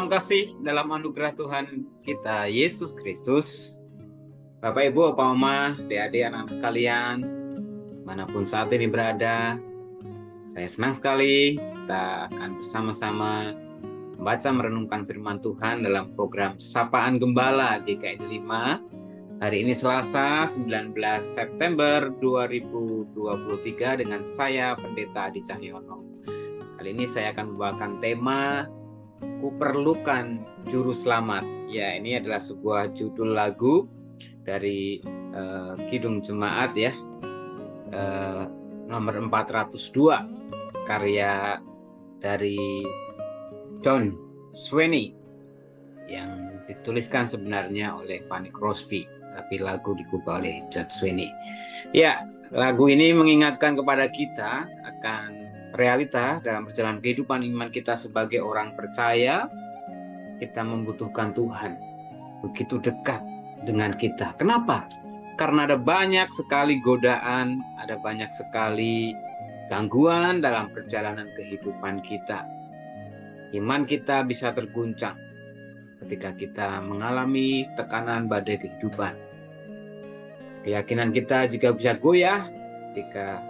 Salam kasih dalam anugerah Tuhan kita Yesus Kristus. Bapak, Ibu, Bapak, Mama, adik-adik, anak sekalian, manapun saat ini berada, saya senang sekali kita akan bersama-sama membaca merenungkan firman Tuhan dalam program Sapaan Gembala GKI 5. Hari ini Selasa 19 September 2023 dengan saya Pendeta Adi Cahyono. Kali ini saya akan membawakan tema Kuperlukan Juru Selamat. Ya, ini adalah sebuah judul lagu dari Kidung Jemaat ya, nomor 402, karya dari John Swainy yang dituliskan sebenarnya oleh Fanny Crosby, tapi lagu dikubah oleh John Swainy. Ya, lagu ini mengingatkan kepada kita akan realita dalam perjalanan kehidupan iman kita sebagai orang percaya. Kita membutuhkan Tuhan begitu dekat dengan kita. Kenapa? Karena ada banyak sekali godaan, ada banyak sekali gangguan dalam perjalanan kehidupan kita. Iman kita bisa terguncang ketika kita mengalami tekanan badai kehidupan. Keyakinan kita juga bisa goyah ketika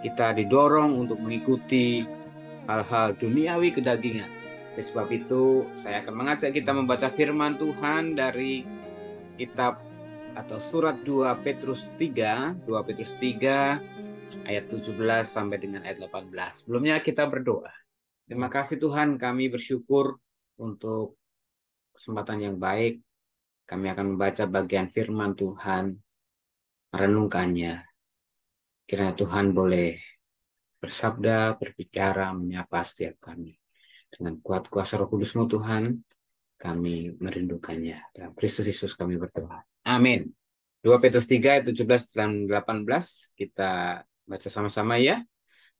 kita didorong untuk mengikuti hal-hal duniawi kedagingan. Oleh sebab itu, saya akan mengajak kita membaca firman Tuhan dari kitab atau surat 2 Petrus 3 ayat 17 sampai dengan ayat 18. Sebelumnya kita berdoa. Terima kasih Tuhan, kami bersyukur untuk kesempatan yang baik. Kami akan membaca bagian firman Tuhan, merenungkannya. Kiranya Tuhan boleh bersabda, berbicara, menyapa setiap kami. Dengan kuat kuasa Roh Kudus-Mu Tuhan, kami merindukannya. Dalam Kristus Yesus kami berdoa. Amin. 2 Petrus 3 ayat 17 dan 18 kita baca sama-sama ya.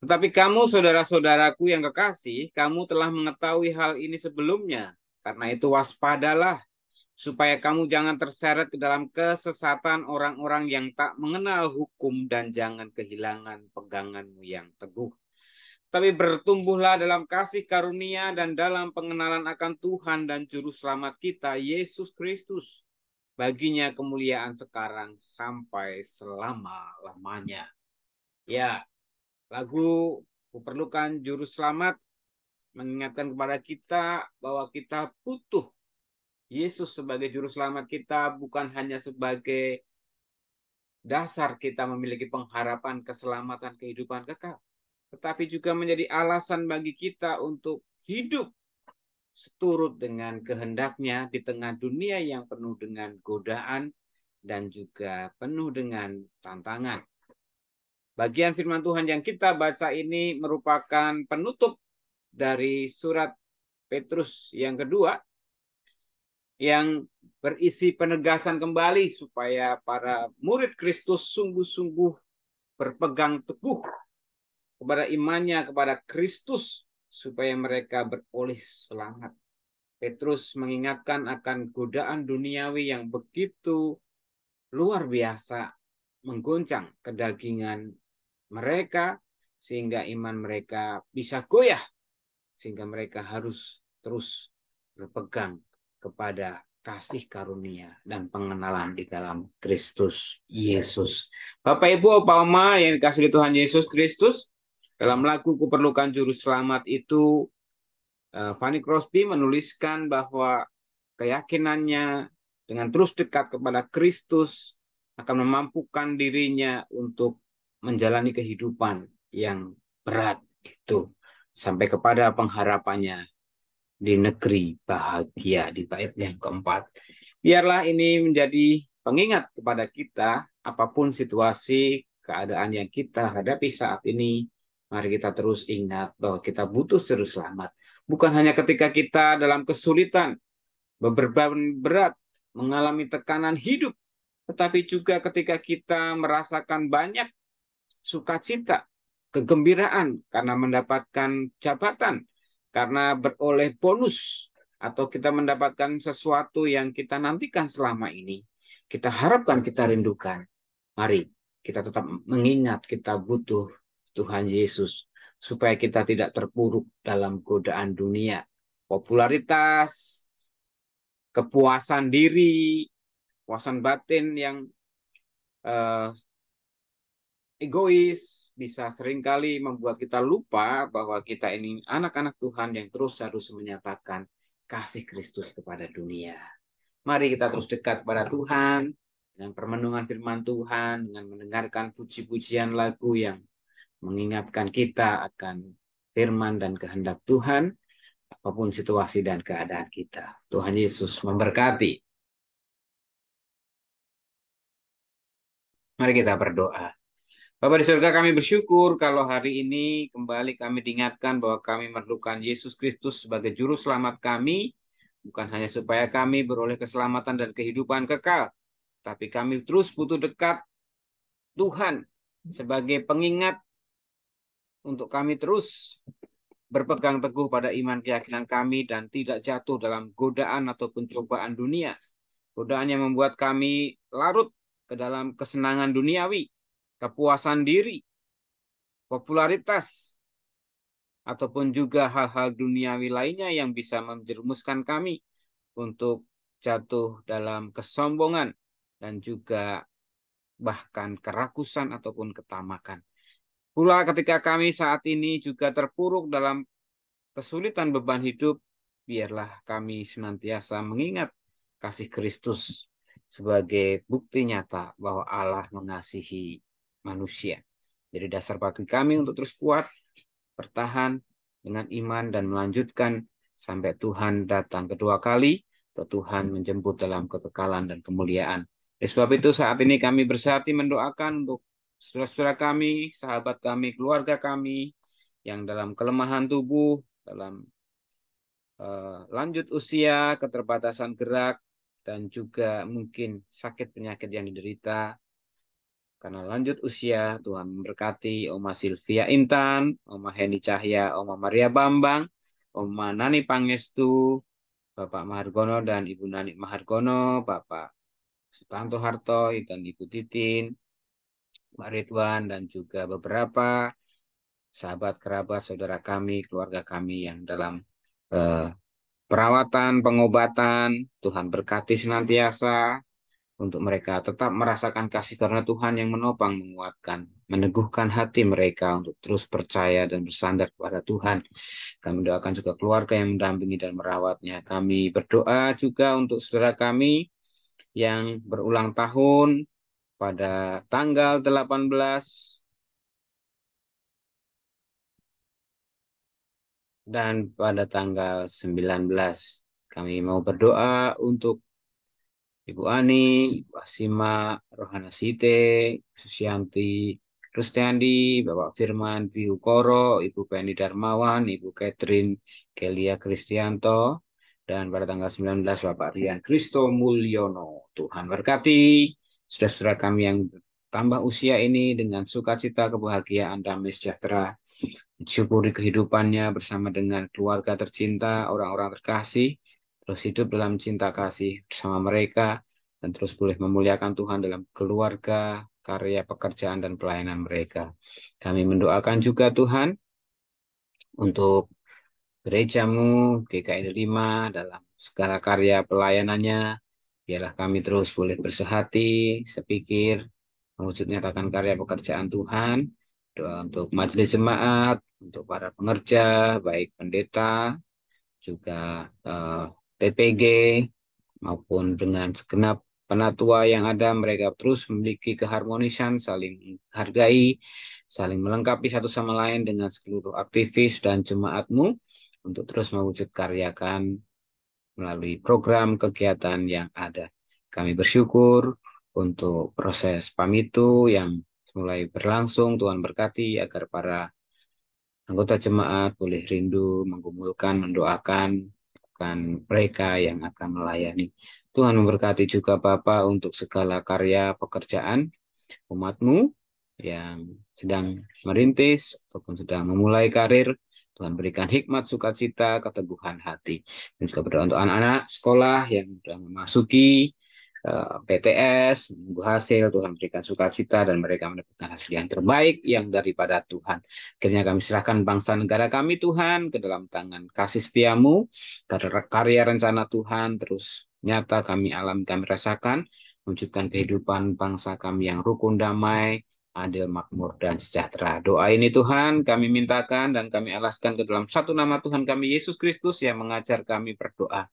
Tetapi kamu saudara-saudaraku yang kekasih, kamu telah mengetahui hal ini sebelumnya. Karena itu waspadalah, supaya kamu jangan terseret ke dalam kesesatan orang-orang yang tak mengenal hukum dan jangan kehilangan peganganmu yang teguh. Tapi bertumbuhlah dalam kasih karunia dan dalam pengenalan akan Tuhan dan Juru Selamat kita, Yesus Kristus. Baginya kemuliaan sekarang sampai selama-lamanya. Ya, lagu Kuperlukan Juru Selamat mengingatkan kepada kita bahwa kita butuh Yesus sebagai Juru Selamat kita, bukan hanya sebagai dasar kita memiliki pengharapan keselamatan kehidupan kekal, tetapi juga menjadi alasan bagi kita untuk hidup seturut dengan kehendaknya di tengah dunia yang penuh dengan godaan dan juga penuh dengan tantangan. Bagian firman Tuhan yang kita baca ini merupakan penutup dari surat Petrus yang kedua yang berisi penegasan kembali supaya para murid Kristus sungguh-sungguh berpegang teguh kepada imannya kepada Kristus supaya mereka beroleh selamat. Petrus mengingatkan akan godaan duniawi yang begitu luar biasa mengguncang kedagingan mereka sehingga iman mereka bisa goyah, sehingga mereka harus terus berpegang kepada kasih karunia dan pengenalan di dalam Kristus Yesus. Bapak, Ibu, Bapak, Mama yang dikasihi Tuhan Yesus Kristus, dalam lagu Kuperlukan Juru Selamat itu, Fanny Crosby menuliskan bahwa keyakinannya dengan terus dekat kepada Kristus akan memampukan dirinya untuk menjalani kehidupan yang berat itu sampai kepada pengharapannya di negeri bahagia di bait yang keempat. Biarlah ini menjadi pengingat kepada kita, apapun situasi, keadaan yang kita hadapi saat ini, mari kita terus ingat bahwa kita butuh juru selamat. Bukan hanya ketika kita dalam kesulitan, beban berat, mengalami tekanan hidup, tetapi juga ketika kita merasakan banyak sukacita, kegembiraan karena mendapatkan jabatan, karena beroleh bonus, atau kita mendapatkan sesuatu yang kita nantikan selama ini. Kita harapkan, kita rindukan. Mari kita tetap mengingat kita butuh Tuhan Yesus supaya kita tidak terpuruk dalam godaan dunia. popularitas, kepuasan diri, kepuasan batin yang eh, egois, bisa seringkali membuat kita lupa bahwa kita ini anak-anak Tuhan yang terus harus menyatakan kasih Kristus kepada dunia. Mari kita terus dekat kepada Tuhan dengan permenungan firman Tuhan, dengan mendengarkan puji-pujian lagu yang mengingatkan kita akan firman dan kehendak Tuhan, apapun situasi dan keadaan kita. Tuhan Yesus memberkati. Mari kita berdoa. Bapa di surga, kami bersyukur kalau hari ini kembali kami diingatkan bahwa kami memerlukan Yesus Kristus sebagai juru selamat kami, bukan hanya supaya kami beroleh keselamatan dan kehidupan kekal, tapi kami terus butuh dekat Tuhan sebagai pengingat untuk kami terus berpegang teguh pada iman keyakinan kami dan tidak jatuh dalam godaan atau pencobaan dunia. Godaan yang membuat kami larut ke dalam kesenangan duniawi, kepuasan diri, popularitas, ataupun juga hal-hal duniawi lainnya yang bisa menjerumuskan kami untuk jatuh dalam kesombongan dan juga bahkan kerakusan ataupun ketamakan. Pula ketika kami saat ini juga terpuruk dalam kesulitan beban hidup, biarlah kami senantiasa mengingat kasih Kristus sebagai bukti nyata bahwa Allah mengasihi manusia. Jadi dasar bagi kami untuk terus kuat, bertahan dengan iman dan melanjutkan sampai Tuhan datang kedua kali, atau Tuhan menjemput dalam kekekalan dan kemuliaan. Oleh sebab itu saat ini kami bersatu mendoakan untuk saudara-saudara kami, sahabat kami, keluarga kami yang dalam kelemahan tubuh, dalam lanjut usia, keterbatasan gerak, dan juga mungkin sakit penyakit yang diderita. Karena lanjut usia, Tuhan memberkati Oma Sylvia Intan, Oma Heni Cahya, Oma Maria Bambang, Oma Nani Pangestu, Bapak Mahargono dan Ibu Nani Mahargono, Bapak Sutanto Harto dan Ibu Titin, Pak Ridwan, dan juga beberapa sahabat, kerabat, saudara kami, keluarga kami yang dalam perawatan, pengobatan. Tuhan berkati senantiasa untuk mereka tetap merasakan kasih karena Tuhan yang menopang, menguatkan, meneguhkan hati mereka untuk terus percaya dan bersandar kepada Tuhan. Kami doakan juga keluarga yang mendampingi dan merawatnya. Kami berdoa juga untuk saudara kami yang berulang tahun pada tanggal 18 dan pada tanggal 19. Kami mau berdoa untuk Ibu Ani, Ibu Asima, Rohana Site, Susianti, Rustiandi, Bapak Firman, Viu Koro, Ibu Penny Darmawan, Ibu Catherine, Kelia Kristianto, dan pada tanggal 19 Bapak Rian Kristo Mulyono. Tuhan berkati saudara-saudara kami yang tambah usia ini dengan sukacita, kebahagiaan, damai sejahtera, syukuri kehidupannya bersama dengan keluarga tercinta, orang-orang terkasih, terus hidup dalam cinta kasih bersama mereka, dan terus boleh memuliakan Tuhan dalam keluarga, karya, pekerjaan, dan pelayanan mereka. Kami mendoakan juga Tuhan untuk gerejamu, GKI 5, dalam segala karya pelayanannya. Biarlah kami terus boleh bersehati, sepikir, mewujud nyatakan karya pekerjaan Tuhan. Doa untuk majelis jemaat, untuk para pengerja, baik pendeta, juga PPG, maupun dengan segenap penatua yang ada, mereka terus memiliki keharmonisan, saling menghargai, saling melengkapi satu sama lain dengan seluruh aktivis dan jemaatmu untuk terus mewujud karyakan melalui program kegiatan yang ada. Kami bersyukur untuk proses pamitu yang mulai berlangsung. Tuhan berkati agar para anggota jemaat boleh rindu, menggumulkan, mendoakan mereka yang akan melayani. Tuhan memberkati juga Bapak untuk segala karya pekerjaan umatmu yang sedang merintis ataupun sedang memulai karir. Tuhan berikan hikmat, sukacita, keteguhan hati. Dan juga berdoa untuk anak-anak sekolah yang sudah memasuki PTS, menunggu hasil, Tuhan berikan sukacita dan mereka mendapatkan hasil yang terbaik yang daripada Tuhan. Akhirnya kami serahkan bangsa negara kami Tuhan ke dalam tangan kasih setiamu, karena karya rencana Tuhan terus nyata kami alami, kami rasakan, wujudkan kehidupan bangsa kami yang rukun, damai, adil, makmur, dan sejahtera. Doa ini Tuhan kami mintakan dan kami alaskan ke dalam satu nama Tuhan kami, Yesus Kristus, yang mengajar kami berdoa.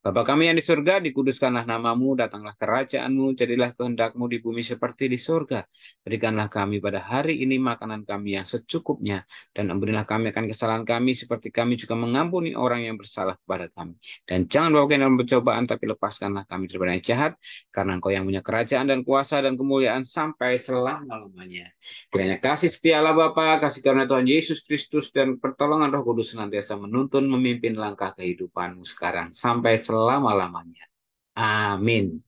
Bapa kami yang di surga, dikuduskanlah namamu, datanglah kerajaanmu, jadilah kehendakmu di bumi seperti di surga. Berikanlah kami pada hari ini makanan kami yang secukupnya, dan ampunilah kami akan kesalahan kami, seperti kami juga mengampuni orang yang bersalah kepada kami. Dan jangan bawa kami dalam pencobaan, tapi lepaskanlah kami daripada yang jahat, karena Engkau yang punya kerajaan dan kuasa dan kemuliaan sampai selama-lamanya. Kiranya kasih setia Allah Bapa, kasih karunia Tuhan Yesus Kristus, dan pertolongan Roh Kudus senantiasa menuntun memimpin langkah kehidupanmu sekarang sampai selama-lamanya. Amin.